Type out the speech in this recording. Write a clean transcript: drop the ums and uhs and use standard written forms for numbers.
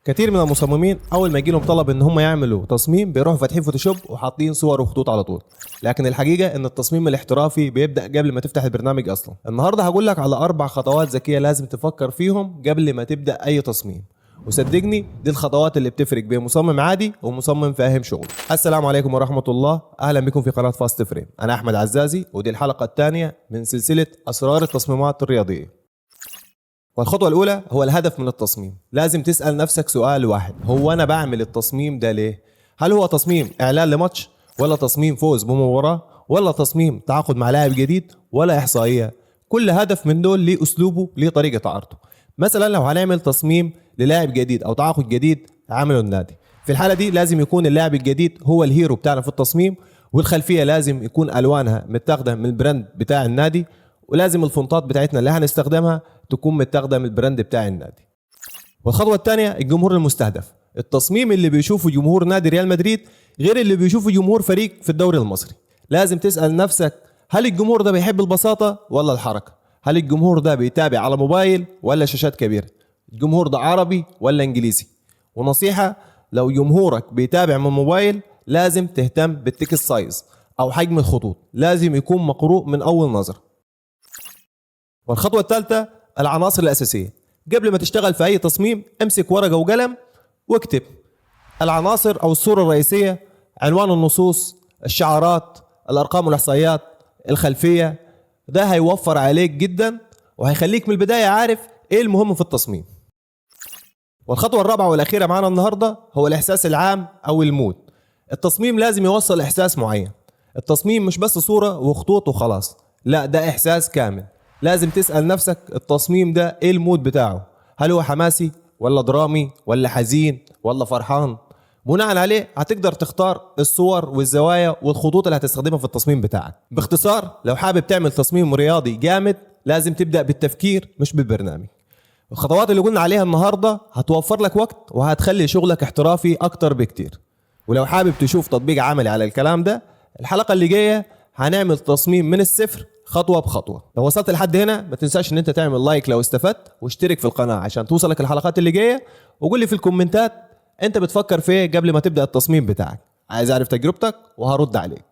كتير من المصممين اول ما يجي لهم طلب ان هم يعملوا تصميم بيروحوا فاتحين فوتوشوب وحاطين صور وخطوط على طول. لكن الحقيقه ان التصميم الاحترافي بيبدا قبل ما تفتح البرنامج اصلا. النهارده هقول لك على 4 خطوات ذكيه لازم تفكر فيهم قبل ما تبدا اي تصميم، وصدقني دي الخطوات اللي بتفرق بين مصمم عادي ومصمم فاهم شغل. السلام عليكم ورحمه الله، اهلا بكم في قناه فاست فريم. انا احمد عزازي ودي الحلقه الثانيه من سلسله اسرار التصميمات الرياضيه. والخطوة الأولى هو الهدف من التصميم. لازم تسأل نفسك سؤال واحد: هو أنا بعمل التصميم ده ليه؟ هل هو تصميم إعلان لماتش، ولا تصميم فوز بمباراة، ولا تصميم تعاقد مع لاعب جديد، ولا إحصائية؟ كل هدف من دول ليه أسلوبه، ليه طريقة عرضه. مثلا لو هنعمل تصميم للاعب جديد أو تعاقد جديد عامله النادي، في الحالة دي لازم يكون اللاعب الجديد هو الهيرو بتاعنا في التصميم، والخلفية لازم يكون ألوانها متاخدة من البراند بتاع النادي، ولازم الفونتات بتاعتنا اللي هنستخدمها تكون متاخده من البراند بتاع النادي. والخطوه الثانيه الجمهور المستهدف. التصميم اللي بيشوفه جمهور نادي ريال مدريد غير اللي بيشوفه جمهور فريق في الدوري المصري. لازم تسال نفسك: هل الجمهور ده بيحب البساطه ولا الحركه؟ هل الجمهور ده بيتابع على موبايل ولا شاشات كبيره؟ الجمهور ده عربي ولا انجليزي؟ ونصيحه: لو جمهورك بيتابع من موبايل لازم تهتم بالتكست سايز او حجم الخطوط، لازم يكون مقروء من اول نظره. والخطوة الثالثة العناصر الأساسية. قبل ما تشتغل في أي تصميم امسك ورقة وقلم واكتب العناصر أو الصورة الرئيسية، عنوان النصوص، الشعارات، الأرقام والإحصائيات، الخلفية. ده هيوفر عليك جدا وهيخليك من البداية عارف إيه المهم في التصميم. والخطوة الرابعة والأخيرة معنا النهاردة هو الإحساس العام أو المود. التصميم لازم يوصل إحساس معين. التصميم مش بس صورة وخطوط وخلاص، لا، ده إحساس كامل. لازم تسأل نفسك التصميم ده ايه المود بتاعه؟ هل هو حماسي ولا درامي ولا حزين ولا فرحان؟ بناء عليه هتقدر تختار الصور والزوايا والخطوط اللي هتستخدمها في التصميم بتاعك. باختصار، لو حابب تعمل تصميم رياضي جامد لازم تبدأ بالتفكير مش بالبرنامج. الخطوات اللي قلنا عليها النهاردة هتوفر لك وقت وهتخلي شغلك احترافي اكتر بكتير. ولو حابب تشوف تطبيق عملي على الكلام ده، الحلقة اللي جاية هنعمل تصميم من الصفر خطوة بخطوة. لو وصلت لحد هنا ما تنساش ان انت تعمل لايك لو استفدت، واشترك في القناة عشان توصلك الحلقات اللي جاية، وقول لي في الكومنتات انت بتفكر في ايه قبل ما تبدأ التصميم بتاعك. عايز اعرف تجربتك وهرد عليك.